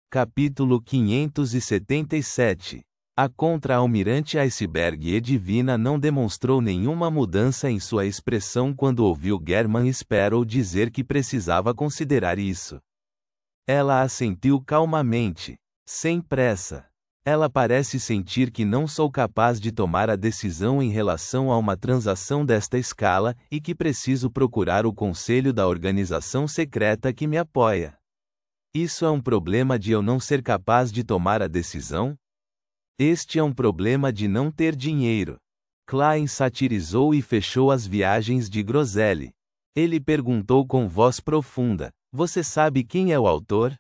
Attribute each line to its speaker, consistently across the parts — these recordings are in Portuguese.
Speaker 1: Capítulo 577. A contra-almirante Iceberg Edwina não demonstrou nenhuma mudança em sua expressão quando ouviu German Sparrow dizer que precisava considerar isso. Ela assentiu calmamente, sem pressa. Ela parece sentir que não sou capaz de tomar a decisão em relação a uma transação desta escala e que preciso procurar o conselho da organização secreta que me apoia. Isso é um problema de eu não ser capaz de tomar a decisão? Este é um problema de não ter dinheiro. Klein satirizou e fechou as viagens de Groselli. Ele perguntou com voz profunda: "Você sabe quem é o autor?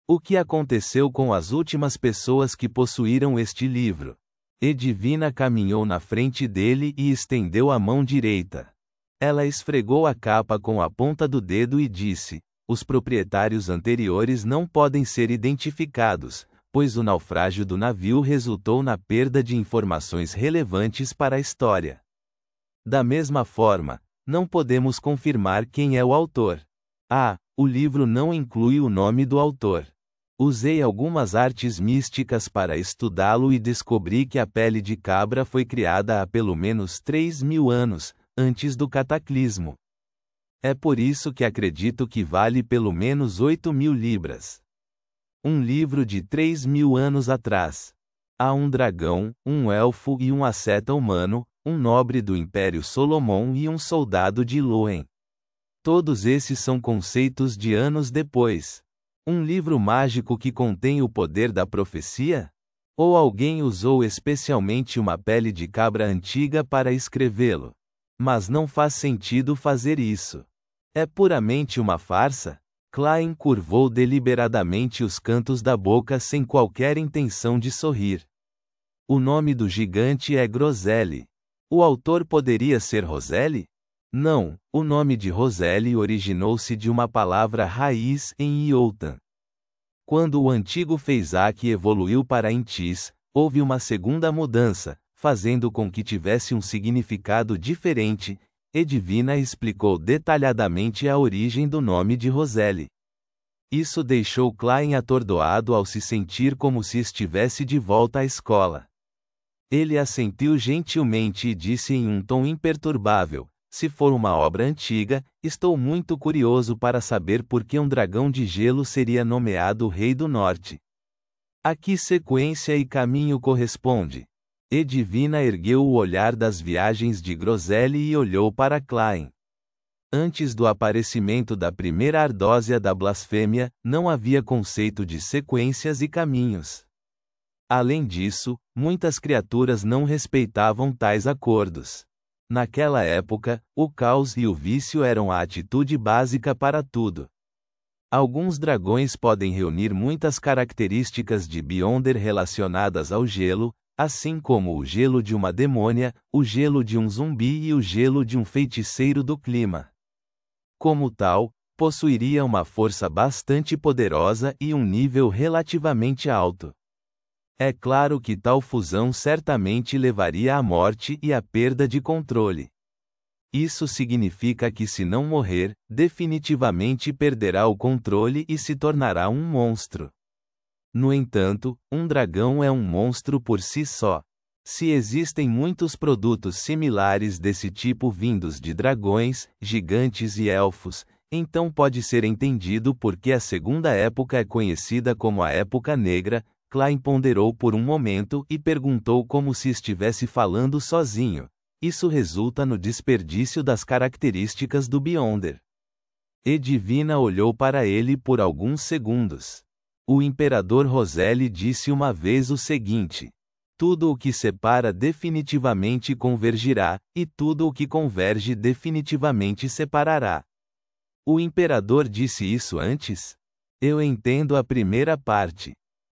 Speaker 1: O que aconteceu com as últimas pessoas que possuíram este livro?" Edwina caminhou na frente dele e estendeu a mão direita. Ela esfregou a capa com a ponta do dedo e disse: "Os proprietários anteriores não podem ser identificados, pois o naufrágio do navio resultou na perda de informações relevantes para a história. Da mesma forma, não podemos confirmar quem é o autor. O livro não inclui o nome do autor. Usei algumas artes místicas para estudá-lo e descobri que a pele de cabra foi criada há pelo menos 3.000 anos, antes do cataclismo. É por isso que acredito que vale pelo menos 8.000 libras. Um livro de 3.000 anos atrás. Há um dragão, um elfo e um asceta humano, um nobre do Império Solomon e um soldado de Loen. Todos esses são conceitos de anos depois. Um livro mágico que contém o poder da profecia? Ou alguém usou especialmente uma pele de cabra antiga para escrevê-lo? Mas não faz sentido fazer isso. É puramente uma farsa? Klein curvou deliberadamente os cantos da boca sem qualquer intenção de sorrir. O nome do gigante é Groselli. O autor poderia ser Roselli? Não, o nome de Roselli originou-se de uma palavra raiz em Iotan. Quando o antigo Feisak evoluiu para Intis, houve uma segunda mudança, fazendo com que tivesse um significado diferente. Edwina explicou detalhadamente a origem do nome de Roselli. Isso deixou Klein atordoado ao se sentir como se estivesse de volta à escola. Ele assentiu gentilmente e disse em um tom imperturbável: "Se for uma obra antiga, estou muito curioso para saber por que um dragão de gelo seria nomeado Rei do Norte. A que sequência e caminho corresponde?" Edwina ergueu o olhar das viagens de Groselli e olhou para Klein. Antes do aparecimento da primeira ardósia da blasfêmia, não havia conceito de sequências e caminhos. Além disso, muitas criaturas não respeitavam tais acordos. Naquela época, o caos e o vício eram a atitude básica para tudo. Alguns dragões podem reunir muitas características de Beyonder relacionadas ao gelo, assim como o gelo de uma demônia, o gelo de um zumbi e o gelo de um feiticeiro do clima. Como tal, possuiria uma força bastante poderosa e um nível relativamente alto. É claro que tal fusão certamente levaria à morte e à perda de controle. Isso significa que, se não morrer, definitivamente perderá o controle e se tornará um monstro. No entanto, um dragão é um monstro por si só. Se existem muitos produtos similares desse tipo vindos de dragões, gigantes e elfos, então pode ser entendido por que a segunda época é conhecida como a Época Negra. Klein ponderou por um momento e perguntou como se estivesse falando sozinho. Isso resulta no desperdício das características do Beyonder. Edwina olhou para ele por alguns segundos. O imperador Roselli disse uma vez o seguinte: "Tudo o que separa definitivamente convergirá, e tudo o que converge definitivamente separará." O imperador disse isso antes? Eu entendo a primeira parte.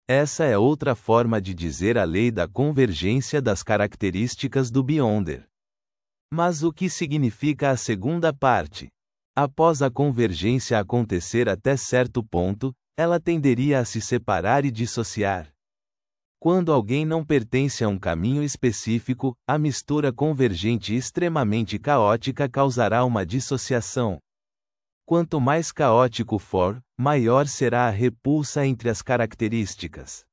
Speaker 1: Essa é outra forma de dizer a lei da convergência das características do Beyonder. Mas o que significa a segunda parte? Após a convergência acontecer até certo ponto, ela tenderia a se separar e dissociar. Quando alguém não pertence a um caminho específico, a mistura convergente extremamente caótica causará uma dissociação. Quanto mais caótico for, maior será a repulsa entre as características.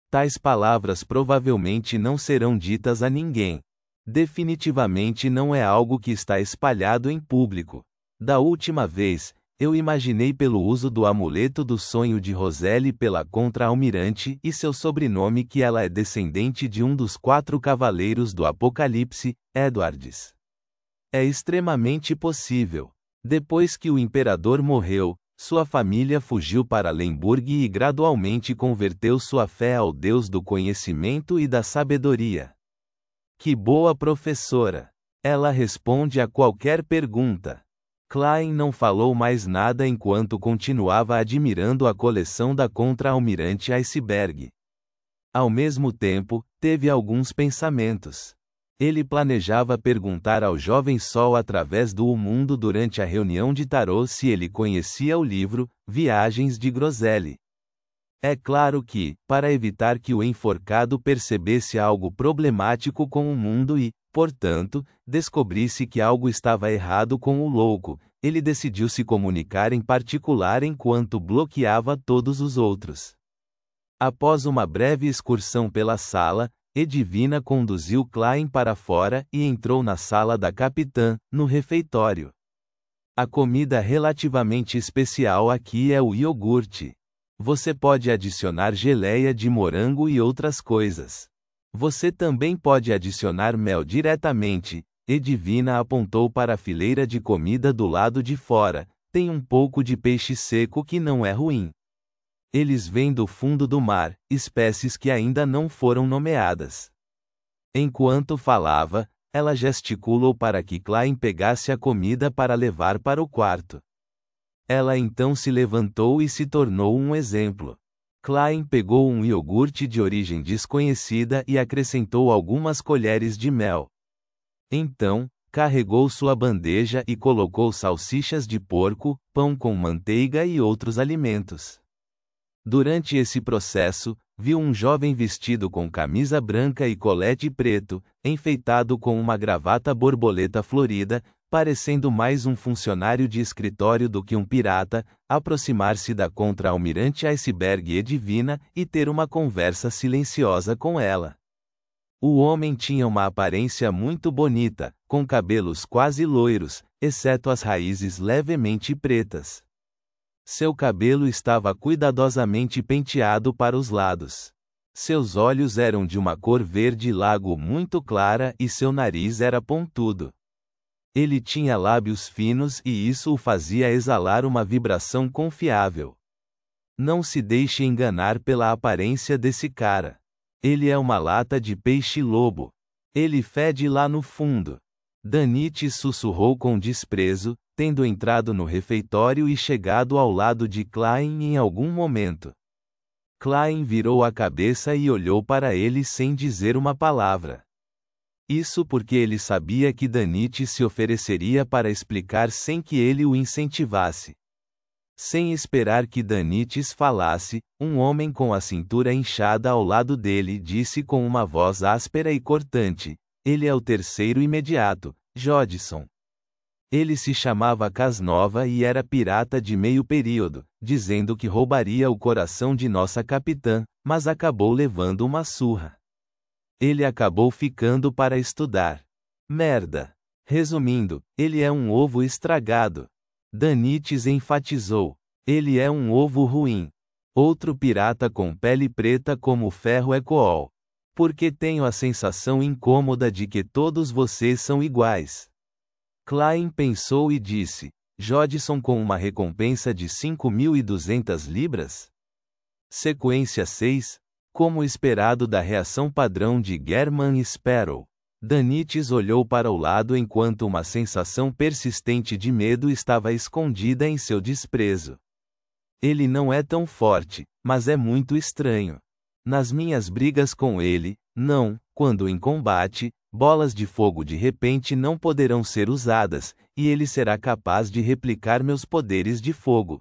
Speaker 1: Tais palavras provavelmente não serão ditas a ninguém. Definitivamente não é algo que está espalhado em público. Da última vez, eu imaginei pelo uso do amuleto do sonho de Roselle pela contra-almirante e seu sobrenome que ela é descendente de um dos 4 cavaleiros do Apocalipse, Edwards. É extremamente possível. Depois que o imperador morreu, sua família fugiu para Lemburg e gradualmente converteu sua fé ao Deus do conhecimento e da sabedoria. Que boa professora! Ela responde a qualquer pergunta. Klein não falou mais nada enquanto continuava admirando a coleção da contra-almirante Iceberg. Ao mesmo tempo, teve alguns pensamentos. Ele planejava perguntar ao jovem Sol através do mundo durante a reunião de tarô se ele conhecia o livro Viagens de Groselle. É claro que, para evitar que o enforcado percebesse algo problemático com o mundo e, portanto, descobrisse que algo estava errado com o louco, ele decidiu se comunicar em particular enquanto bloqueava todos os outros. Após uma breve excursão pela sala, Edvina conduziu Klein para fora e entrou na sala da capitã, no refeitório. A comida relativamente especial aqui é o iogurte. Você pode adicionar geleia de morango e outras coisas. Você também pode adicionar mel diretamente. Edvina apontou para a fileira de comida do lado de fora. Tem um pouco de peixe seco que não é ruim. Eles vêm do fundo do mar, espécies que ainda não foram nomeadas. Enquanto falava, ela gesticulou para que Klein pegasse a comida para levar para o quarto. Ela então se levantou e se tornou um exemplo. Klein pegou um iogurte de origem desconhecida e acrescentou algumas colheres de mel. Então, carregou sua bandeja e colocou salsichas de porco, pão com manteiga e outros alimentos. Durante esse processo, viu um jovem vestido com camisa branca e colete preto, enfeitado com uma gravata borboleta florida, parecendo mais um funcionário de escritório do que um pirata, aproximar-se da contra-almirante Iceberg Edvina e ter uma conversa silenciosa com ela. O homem tinha uma aparência muito bonita, com cabelos quase loiros, exceto as raízes levemente pretas. Seu cabelo estava cuidadosamente penteado para os lados. Seus olhos eram de uma cor verde lago muito clara e seu nariz era pontudo. Ele tinha lábios finos e isso o fazia exalar uma vibração confiável. Não se deixe enganar pela aparência desse cara. Ele é uma lata de peixe-lobo. Ele fede lá no fundo. Danite sussurrou com desprezo, tendo entrado no refeitório e chegado ao lado de Klein em algum momento. Klein virou a cabeça e olhou para ele sem dizer uma palavra. Isso porque ele sabia que Danite se ofereceria para explicar sem que ele o incentivasse. Sem esperar que Danites falasse, um homem com a cintura inchada ao lado dele disse com uma voz áspera e cortante: "Ele é o terceiro imediato, Jodson." Ele se chamava Casnova e era pirata de meio período, dizendo que roubaria o coração de nossa capitã, mas acabou levando uma surra. Ele acabou ficando para estudar. Merda. Resumindo, ele é um ovo estragado. Danites enfatizou. Ele é um ovo ruim. Outro pirata com pele preta como ferro Ecool. Porque tenho a sensação incômoda de que todos vocês são iguais. Klein pensou e disse: Jodson com uma recompensa de 5.200 libras? Sequência 6. Como esperado da reação padrão de German Sparrow. Danites olhou para o lado enquanto uma sensação persistente de medo estava escondida em seu desprezo. Ele não é tão forte, mas é muito estranho. Nas minhas brigas com ele, não, quando em combate, bolas de fogo de repente não poderão ser usadas, e ele será capaz de replicar meus poderes de fogo.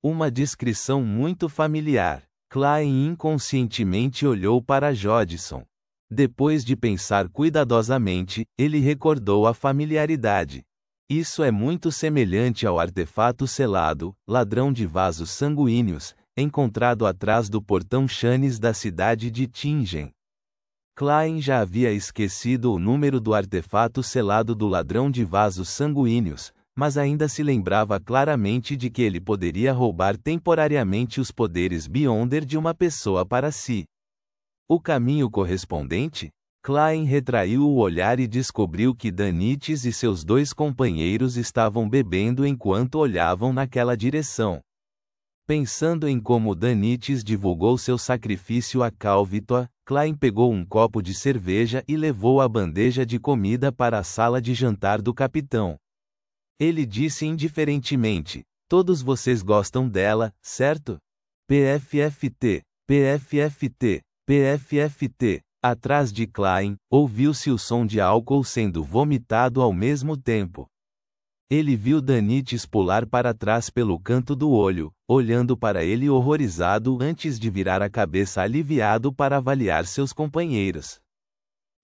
Speaker 1: Uma descrição muito familiar. Klein inconscientemente olhou para Jodson. Depois de pensar cuidadosamente, ele recordou a familiaridade. Isso é muito semelhante ao artefato selado, ladrão de vasos sanguíneos, encontrado atrás do portão Chanes da cidade de Tingen. Klein já havia esquecido o número do artefato selado do ladrão de vasos sanguíneos, mas ainda se lembrava claramente de que ele poderia roubar temporariamente os poderes Beyonder de uma pessoa para si. O caminho correspondente? Klein retraiu o olhar e descobriu que Danites e seus 2 companheiros estavam bebendo enquanto olhavam naquela direção. Pensando em como Danites divulgou seu sacrifício a Calvitoa, Klein pegou um copo de cerveja e levou a bandeja de comida para a sala de jantar do capitão. Ele disse indiferentemente: "Todos vocês gostam dela, certo? PFFT, PFFT, PFFT." Atrás de Klein, ouviu-se o som de álcool sendo vomitado ao mesmo tempo. Ele viu Danites pular para trás pelo canto do olho, olhando para ele horrorizado antes de virar a cabeça aliviado para avaliar seus companheiros.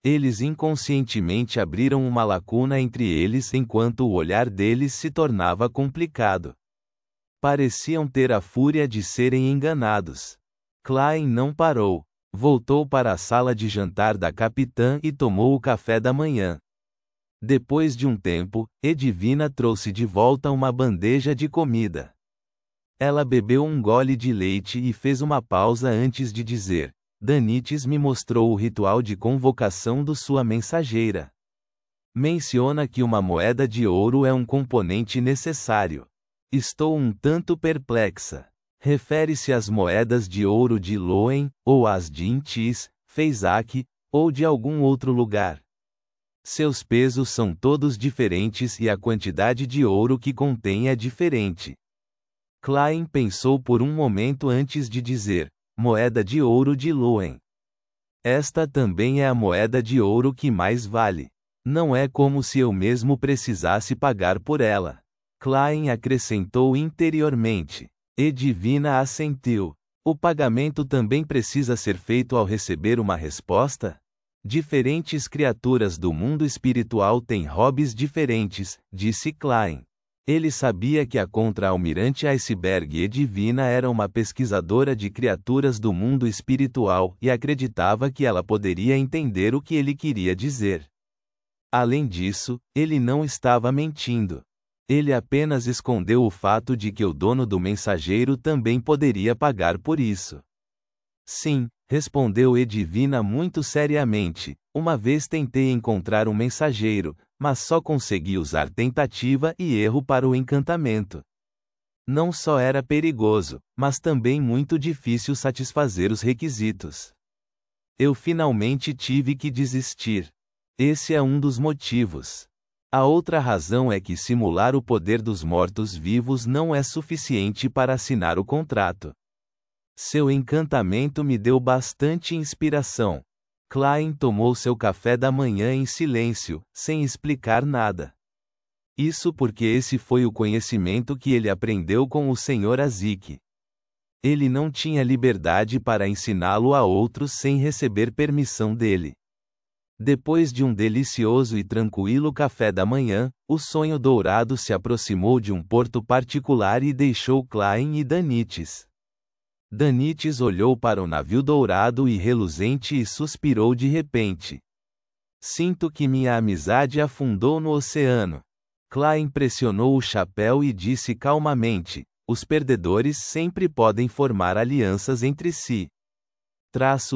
Speaker 1: Eles inconscientemente abriram uma lacuna entre eles enquanto o olhar deles se tornava complicado. Pareciam ter a fúria de serem enganados. Klein não parou. Voltou para a sala de jantar da capitã e tomou o café da manhã. Depois de um tempo, Edvina trouxe de volta uma bandeja de comida. Ela bebeu um gole de leite e fez uma pausa antes de dizer: "Danites me mostrou o ritual de convocação do sua mensageira. Menciona que uma moeda de ouro é um componente necessário. Estou um tanto perplexa. Refere-se às moedas de ouro de Loen, ou às de Intis, Feisak, ou de algum outro lugar. Seus pesos são todos diferentes e a quantidade de ouro que contém é diferente." Klein pensou por um momento antes de dizer: "Moeda de ouro de Loen. Esta também é a moeda de ouro que mais vale. Não é como se eu mesmo precisasse pagar por ela." Klein acrescentou interiormente. Edvina assentiu. "O pagamento também precisa ser feito ao receber uma resposta? Diferentes criaturas do mundo espiritual têm hobbies diferentes", disse Klein. Ele sabia que a contra-almirante Iceberg Edvina era uma pesquisadora de criaturas do mundo espiritual e acreditava que ela poderia entender o que ele queria dizer. Além disso, ele não estava mentindo. Ele apenas escondeu o fato de que o dono do mensageiro também poderia pagar por isso. "Sim", respondeu Edvina muito seriamente, "uma vez tentei encontrar um mensageiro, mas só consegui usar tentativa e erro para o encantamento. Não só era perigoso, mas também muito difícil satisfazer os requisitos. Eu finalmente tive que desistir. Esse é um dos motivos. A outra razão é que simular o poder dos mortos-vivos não é suficiente para assinar o contrato. Seu encantamento me deu bastante inspiração." Klein tomou seu café da manhã em silêncio, sem explicar nada. Isso porque esse foi o conhecimento que ele aprendeu com o Sr. Azik. Ele não tinha liberdade para ensiná-lo a outros sem receber permissão dele. Depois de um delicioso e tranquilo café da manhã, o sonho dourado se aproximou de um porto particular e deixou Klein e Danites. Danites olhou para o navio dourado e reluzente e suspirou de repente. "Sinto que minha amizade afundou no oceano." Klein pressionou o chapéu e disse calmamente: "Os perdedores sempre podem formar alianças entre si."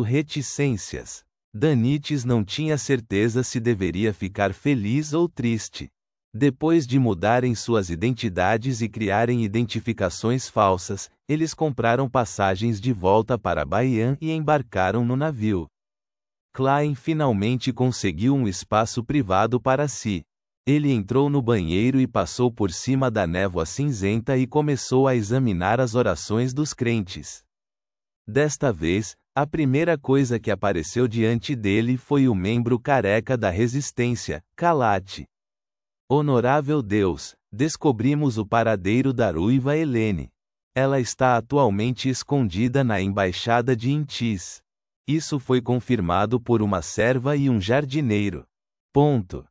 Speaker 1: Reticências. Danites não tinha certeza se deveria ficar feliz ou triste. Depois de mudarem suas identidades e criarem identificações falsas, eles compraram passagens de volta para Baian e embarcaram no navio. Klein finalmente conseguiu um espaço privado para si. Ele entrou no banheiro e passou por cima da névoa cinzenta e começou a examinar as orações dos crentes. Desta vez, a primeira coisa que apareceu diante dele foi o membro careca da resistência, Kalate. "Honorável Deus, descobrimos o paradeiro da ruiva Helene. Ela está atualmente escondida na embaixada de Intis. Isso foi confirmado por uma serva e um jardineiro. Ponto.